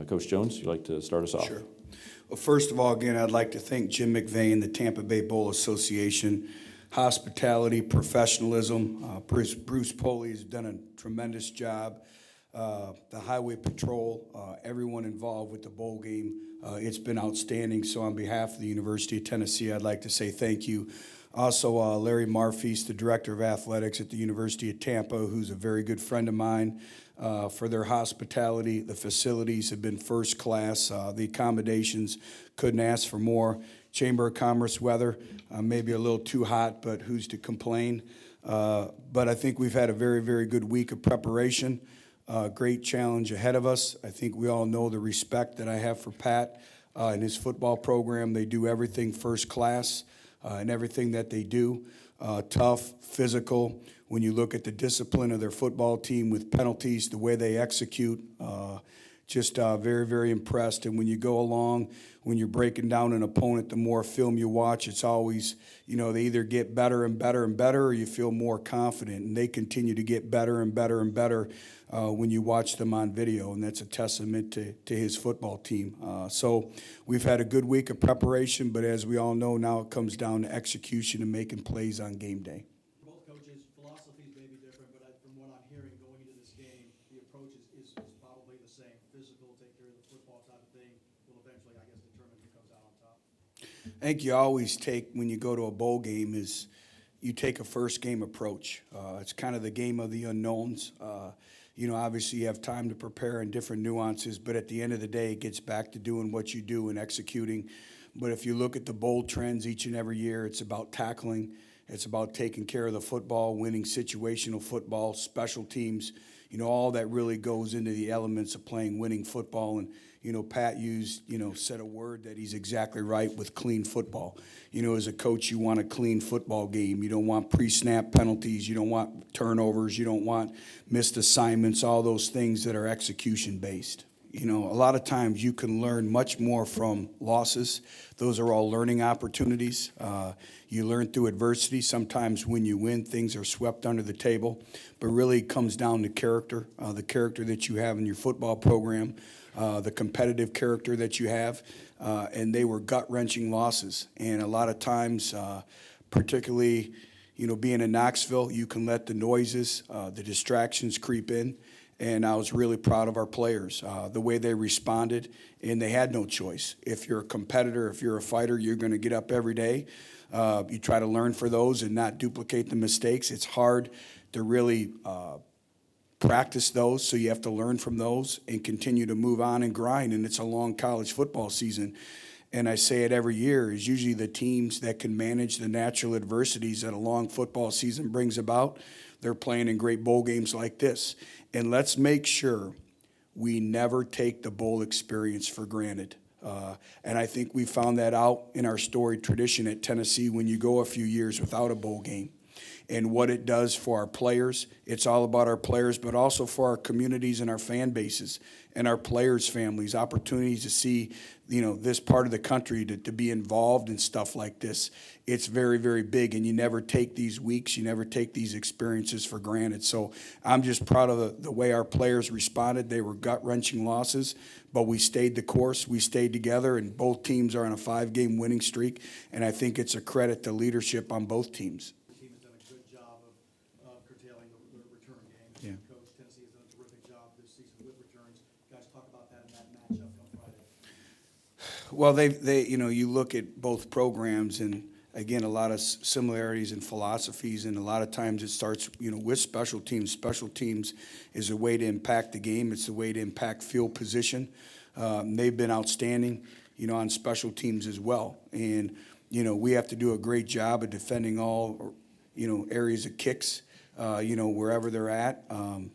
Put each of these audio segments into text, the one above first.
Coach Jones, you'd like to start us off? Sure. Well, first of all, again, I'd like to thank Jim McVane, the Tampa Bay Bowl Association, hospitality, professionalism. Bruce Poley has done a tremendous job. The Highway Patrol, everyone involved with the bowl game, it's been outstanding. So on behalf of the University of Tennessee, I'd like to say thank you. Also, Larry Marfis, the Director of Athletics at the University of Tampa, who's a very good friend of mine, for their hospitality. The facilities have been first class. The accommodations, couldn't ask for more. Chamber of Commerce weather, maybe a little too hot, but who's to complain? But I think we've had a very, very good week of preparation. Great challenge ahead of us. I think we all know the respect that I have for Pat and his football program. They do everything first class in everything that they do. Tough, physical. When you look at the discipline of their football team with penalties, the way they execute, just very, very impressed. And when you go along, when you're breaking down an opponent, the more film you watch, it's always, they either get better and better and better, or you feel more confident. And they continue to get better and better and better when you watch them on video, and that's a testament to his football team. So we've had a good week of preparation, but as we all know, now it comes down to execution and making plays on game day. Both coaches' philosophies may be different, but from what I'm hearing going into this game, the approach is probably the same. Physical, take care of the football type of thing will eventually, I guess, determine who comes out on top. I think you always take, when you go to a bowl game, is you take a first game approach. It's kind of the game of the unknowns. Obviously you have time to prepare and different nuances, but at the end of the day, it gets back to doing what you do and executing. But if you look at the bowl trends each and every year, it's about tackling. It's about taking care of the football, winning situational football, special teams. All that really goes into the elements of playing winning football. And, Pat said a word that he's exactly right with clean football. As a coach, you want a clean football game. You don't want pre-snap penalties. You don't want turnovers. You don't want missed assignments, all those things that are execution-based. A lot of times you can learn much more from losses. Those are all learning opportunities. You learn through adversity. Sometimes when you win, things are swept under the table. But really it comes down to character, the character that you have in your football program, the competitive character that you have. And they were gut-wrenching losses. And a lot of times, particularly, being in Knoxville, you can let the noises, the distractions creep in. And I was really proud of our players, the way they responded, and they had no choice. If you're a competitor, if you're a fighter, you're going to get up every day. You try to learn for those and not duplicate the mistakes. It's hard to really practice those, so you have to learn from those and continue to move on and grind, and it's a long college football season. And I say it every year, is usually the teams that can manage the natural adversities that a long football season brings about. They're playing in great bowl games like this. And let's make sure we never take the bowl experience for granted. And I think we found that out in our storied tradition at Tennessee when you go a few years without a bowl game. And what it does for our players, it's all about our players, but also for our communities and our fan bases and our players' families, opportunities to see, this part of the country to be involved in stuff like this. It's very, very big, and you never take these weeks, you never take these experiences for granted. So I'm just proud of the way our players responded. They were gut-wrenching losses, but we stayed the course, we stayed together, and both teams are on a 5-game winning streak, and I think it's a credit to leadership on both teams. Curtailing the return game. Yeah. Coach, Tennessee has done a terrific job this season with returns. Guys, talk about that in that matchup on Friday. Well, they you look at both programs, and again, a lot of similarities in philosophies, and a lot of times it starts, with special teams. Special teams is a way to impact the game. It's a way to impact field position. They've been outstanding, on special teams as well. And, we have to do a great job of defending all, areas of kicks. Wherever they're at, and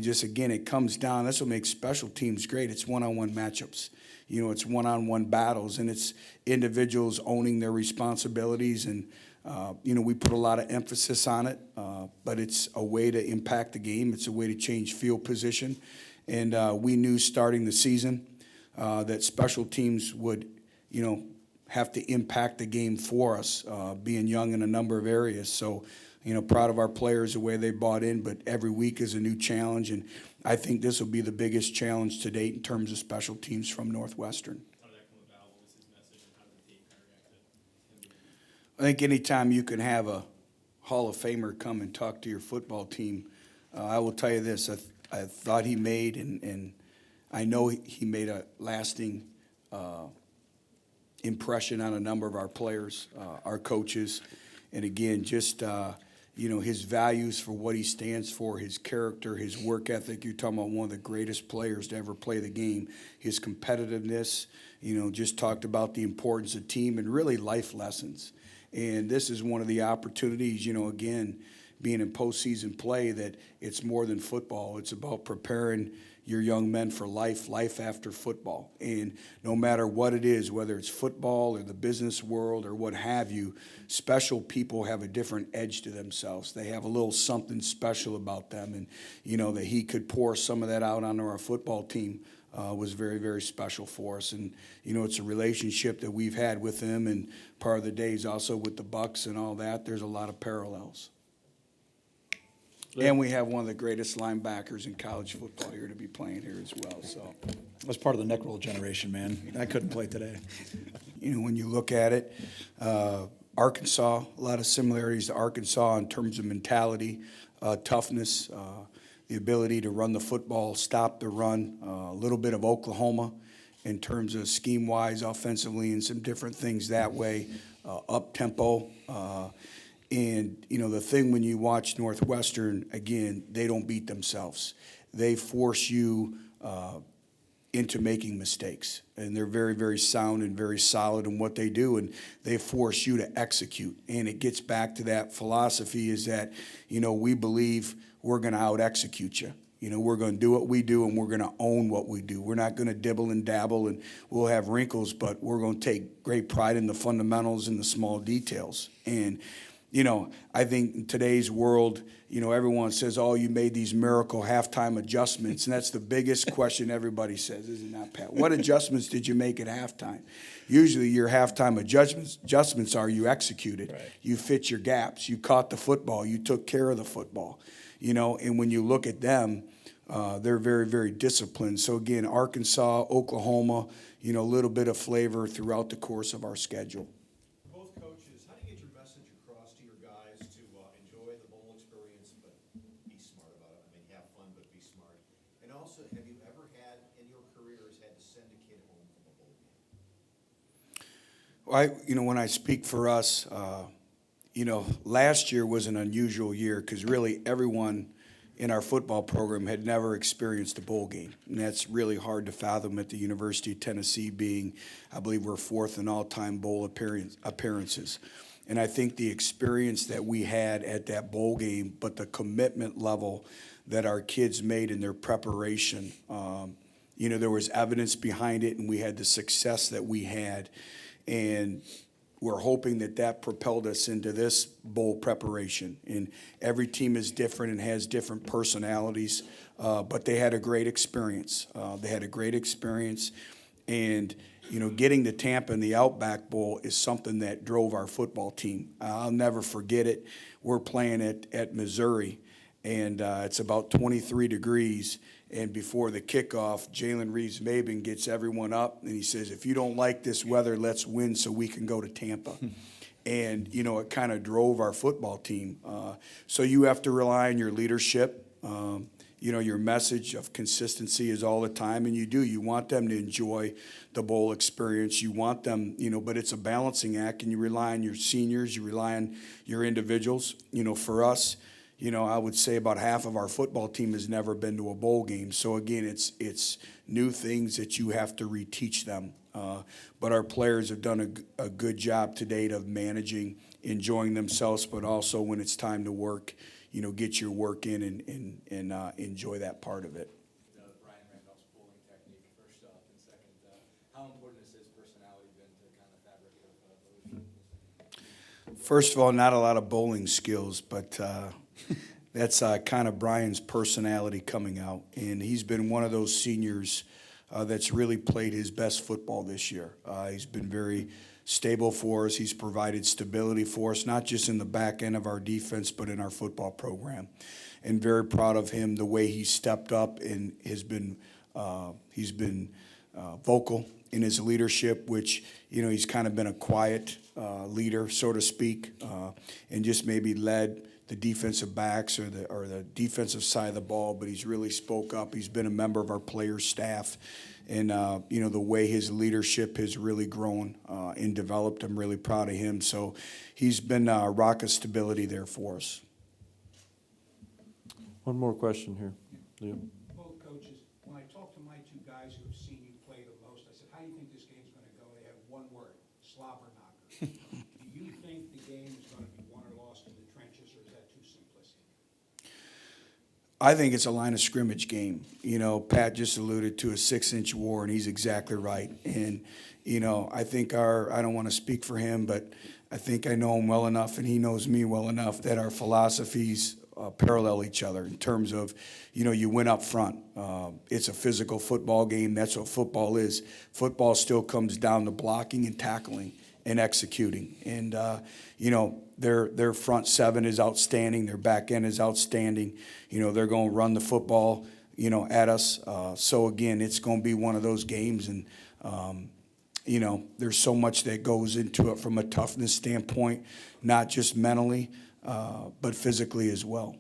just, again, it comes down, that's what makes special teams great. It's one-on-one matchups. It's one-on-one battles, and it's individuals owning their responsibilities, and, we put a lot of emphasis on it, but it's a way to impact the game. It's a way to change field position, and we knew starting the season that special teams would, have to impact the game for us, being young in a number of areas. So, proud of our players, the way they bought in, but every week is a new challenge, and I think this will be the biggest challenge to date in terms of special teams from Northwestern. How did that come about? What was his message, and how did the team kind of react to him? I think anytime you can have a Hall of Famer come and talk to your football team, I will tell you this, I thought he made, and I know he made a lasting impression on a number of our players, our coaches, and again, just, his values for what he stands for, his character, his work ethic. You're talking about one of the greatest players to ever play the game. His competitiveness, just talked about the importance of team and really life lessons. And this is one of the opportunities, again, being in postseason play, that it's more than football. It's about preparing your young men for life after football. And no matter what it is, whether it's football or the business world or what have you, special people have a different edge to themselves. They have a little something special about them. And, that he could pour some of that out onto our football team was very, very special for us. And, it's a relationship that we've had with him, and part of the days also with the Bucks and all that. There's a lot of parallels. And we have one of the greatest linebackers in college football here to be playing here as well. So, I was part of the neck roll generation, man. I couldn't play today. when you look at it, Arkansas, a lot of similarities to Arkansas in terms of mentality, toughness, the ability to run the football, stop the run, a little bit of Oklahoma in terms of scheme-wise, offensively, and some different things that way, up-tempo. And, the thing when you watch Northwestern, again, they don't beat themselves. They force you into making mistakes. And they're very, very sound and very solid in what they do, and they force you to execute. And it gets back to that philosophy is that, we believe we're going to out-execute you. We're going to do what we do, and we're going to own what we do. We're not going to dibble and dabble, and we'll have wrinkles, but we're going to take great pride in the fundamentals and the small details. And I think in today's world, everyone says, oh, you made these miracle halftime adjustments. And that's the biggest question everybody says, is it not, Pat? What adjustments did you make at halftime? Usually your halftime adjustments are you executed. Right. You fit your gaps. You caught the football. You took care of the football. And when you look at them, they're very, very disciplined. So, again, Arkansas, Oklahoma, a little bit of flavor throughout the course of our schedule. Both coaches, how do you get your message across to your guys to enjoy the bowl experience, but be smart about it? I mean, have fun, but be smart. And also, have you ever had, in your careers, had to send a kid home from a bowl game? Well, when I speak for us, last year was an unusual year because really everyone in our football program had never experienced a bowl game. And that's really hard to fathom at the University of Tennessee being, I believe we're fourth in all-time bowl appearances. And I think the experience that we had at that bowl game, but the commitment level that our kids made in their preparation, there was evidence behind it, and we had the success that we had. And we're hoping that propelled us into this bowl preparation. And every team is different and has different personalities, but they had a great experience. And, getting to Tampa in the Outback Bowl is something that drove our football team. I'll never forget it. We're playing at Missouri, and it's about 23 degrees. And before the kickoff, Jalen Reeves-Maben gets everyone up, and he says, if you don't like this weather, let's win so we can go to Tampa. And, it kind of drove our football team. So you have to rely on your leadership. Your message of consistency is all the time, and you do. You want them to enjoy the bowl experience. You want them, but it's a balancing act, and you rely on your seniors. You rely on your individuals. For us, I would say about half of our football team has never been to a bowl game. So, again, it's new things that you have to reteach them. But our players have done a good job to date of managing, enjoying themselves, but also when it's time to work, get your work in and enjoy that part of it. Brian Randolph's bowling technique, first off, and second, how important has his personality been to kind of fabric of First of all, not a lot of bowling skills, but that's kind of Brian's personality coming out. And he's been one of those seniors that's really played his best football this year. He's been very stable for us. He's provided stability for us, not just in the back end of our defense, but in our football program. And very proud of him, the way he stepped up and he's been vocal in his leadership, which, he's kind of been a quiet leader, so to speak, and just maybe led the defensive backs or the defensive side of the ball, but he's really spoke up. He's been a member of our players' staff. And, the way his leadership has really grown and developed, I'm really proud of him. So he's been a rock of stability there for us. One more question here. Leo? Both coaches, when I talked to my two guys who have seen you play the most, I said, how do you think this game's going to go? They have one word, slobber knocker. Do you think the game is going to be won or lost in the trenches, or is that too simplistic? I think it's a line of scrimmage game. Pat just alluded to a 6-inch war, and he's exactly right. And, I think I don't want to speak for him, but I think I know him well enough, and he knows me well enough, that our philosophies parallel each other in terms of, you win up front. It's a physical football game. That's what football is. Football still comes down to blocking and tackling and executing. And, their front seven is outstanding. Their back end is outstanding. They're going to run the football, at us. So, again, it's going to be one of those games. And, there's so much that goes into it from a toughness standpoint, not just mentally, but physically as well.